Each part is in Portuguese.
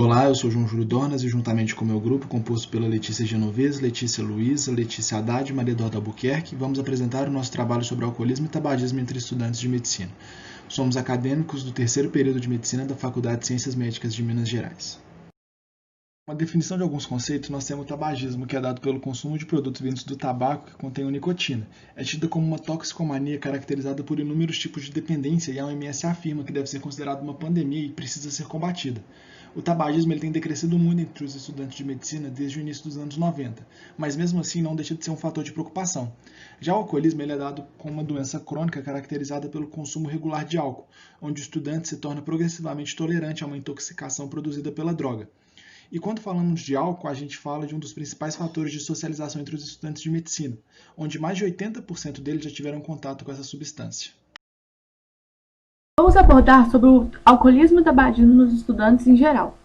Olá, eu sou João Júlio Dornas e juntamente com o meu grupo, composto pela Letícia Genovese, Letícia Luiza, Letícia Haddad e Maria Eduarda Albuquerque, vamos apresentar o nosso trabalho sobre alcoolismo e tabagismo entre estudantes de medicina. Somos acadêmicos do terceiro período de medicina da Faculdade de Ciências Médicas de Minas Gerais. Uma definição de alguns conceitos, nós temos o tabagismo, que é dado pelo consumo de produtos vindos do tabaco que contenham nicotina. É tida como uma toxicomania caracterizada por inúmeros tipos de dependência e a OMS afirma que deve ser considerada uma pandemia e precisa ser combatida. O tabagismo tem decrescido muito entre os estudantes de medicina desde o início dos anos 90, mas mesmo assim não deixa de ser um fator de preocupação. Já o alcoolismo é dado como uma doença crônica caracterizada pelo consumo regular de álcool, onde o estudante se torna progressivamente tolerante a uma intoxicação produzida pela droga. E quando falamos de álcool, a gente fala de um dos principais fatores de socialização entre os estudantes de medicina, onde mais de 80% deles já tiveram contato com essa substância. Vamos abordar sobre o alcoolismo e tabagismo nos estudantes em geral.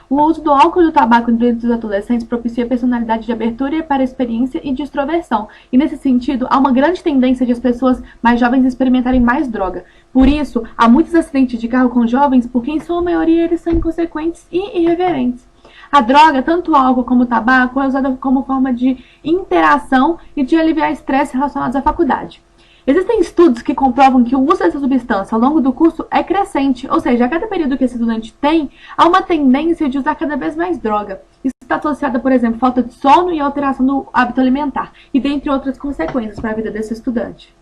O uso do álcool e do tabaco entre os adolescentes propicia personalidade de abertura para a experiência e de extroversão, e nesse sentido, há uma grande tendência de as pessoas mais jovens experimentarem mais droga. Por isso, há muitos acidentes de carro com jovens, porque em sua maioria eles são inconsequentes e irreverentes. A droga, tanto o álcool como o tabaco, é usada como forma de interação e de aliviar estresse relacionados à faculdade. Existem estudos que comprovam que o uso dessa substância ao longo do curso é crescente, ou seja, a cada período que esse estudante tem, há uma tendência de usar cada vez mais droga. Isso está associado, por exemplo, à falta de sono e alteração do hábito alimentar, e dentre outras consequências para a vida desse estudante.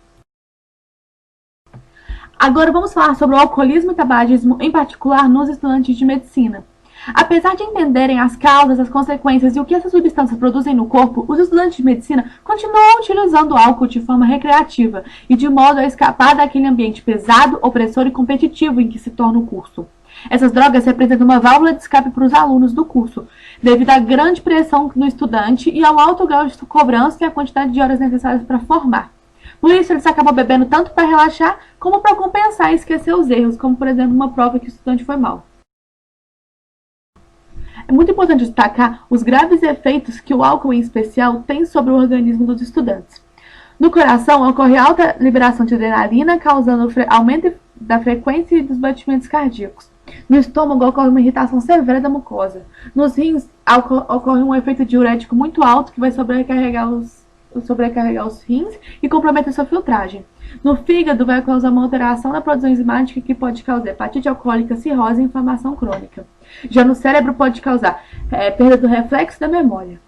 Agora vamos falar sobre o alcoolismo e tabagismo, em particular nos estudantes de medicina. Apesar de entenderem as causas, as consequências e o que essas substâncias produzem no corpo, os estudantes de medicina continuam utilizando o álcool de forma recreativa e de modo a escapar daquele ambiente pesado, opressor e competitivo em que se torna o curso. Essas drogas representam uma válvula de escape para os alunos do curso, devido à grande pressão no estudante e ao alto grau de cobrança e a quantidade de horas necessárias para formar. Por isso, eles acabam bebendo tanto para relaxar, como para compensar e esquecer os erros, como por exemplo uma prova que o estudante foi mal. É muito importante destacar os graves efeitos que o álcool, em especial, tem sobre o organismo dos estudantes. No coração, ocorre alta liberação de adrenalina, causando aumento da frequência e dos batimentos cardíacos. No estômago, ocorre uma irritação severa da mucosa. Nos rins, ocorre um efeito diurético muito alto que vai sobrecarregar os rins e comprometer sua filtragem. No fígado, vai causar uma alteração na produção enzimática que pode causar hepatite alcoólica, cirrose e inflamação crônica. Já no cérebro, pode causar perda do reflexo da memória.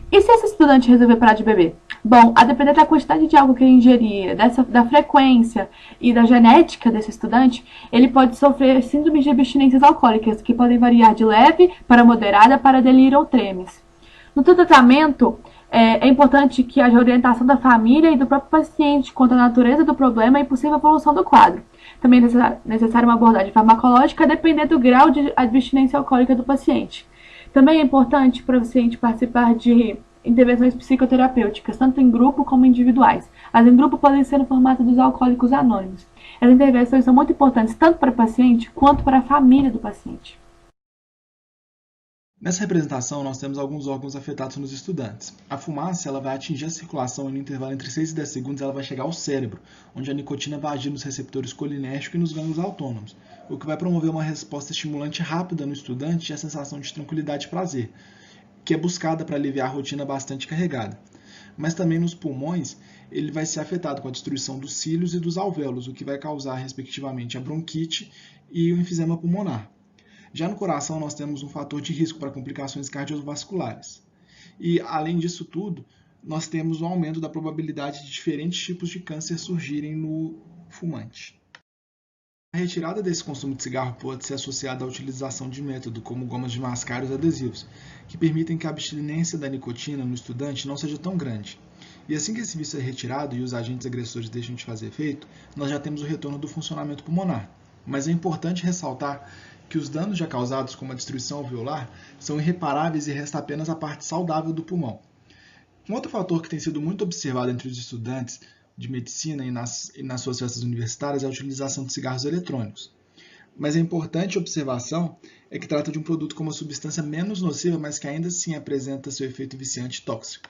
E se esse estudante resolver parar de beber? Bom, a depender da quantidade de álcool que ele ingerir, da frequência e da genética desse estudante, ele pode sofrer síndromes de abstinências alcoólicas, que podem variar de leve para moderada para delírio ou tremes. No tratamento, é importante que haja orientação da família e do próprio paciente quanto à natureza do problema e possível evolução do quadro. Também é necessária uma abordagem farmacológica a depender do grau de abstinência alcoólica do paciente. Também é importante para o paciente participar de intervenções psicoterapêuticas, tanto em grupo como individuais. As em grupo podem ser no formato dos alcoólicos anônimos. As intervenções são muito importantes tanto para o paciente quanto para a família do paciente. Nessa representação, nós temos alguns órgãos afetados nos estudantes. A fumaça ela vai atingir a circulação e no intervalo entre 6 e 10 segundos ela vai chegar ao cérebro, onde a nicotina vai agir nos receptores colinérgicos e nos gânglios autônomos, o que vai promover uma resposta estimulante rápida no estudante e a sensação de tranquilidade e prazer, que é buscada para aliviar a rotina bastante carregada. Mas também nos pulmões, ele vai ser afetado com a destruição dos cílios e dos alvéolos, o que vai causar, respectivamente, a bronquite e o enfisema pulmonar. Já no coração, nós temos um fator de risco para complicações cardiovasculares. E, além disso tudo, nós temos um aumento da probabilidade de diferentes tipos de câncer surgirem no fumante. A retirada desse consumo de cigarro pode ser associada à utilização de métodos como gomas de mascar e os adesivos, que permitem que a abstinência da nicotina no estudante não seja tão grande. E assim que esse vício é retirado e os agentes agressores deixam de fazer efeito, nós já temos o retorno do funcionamento pulmonar. Mas é importante ressaltar que os danos já causados, como a destruição alveolar, são irreparáveis e resta apenas a parte saudável do pulmão. Um outro fator que tem sido muito observado entre os estudantes de medicina e nas suas festas universitárias é a utilização de cigarros eletrônicos. Mas a importante observação é que trata de um produto com uma substância menos nociva, mas que ainda assim apresenta seu efeito viciante tóxico.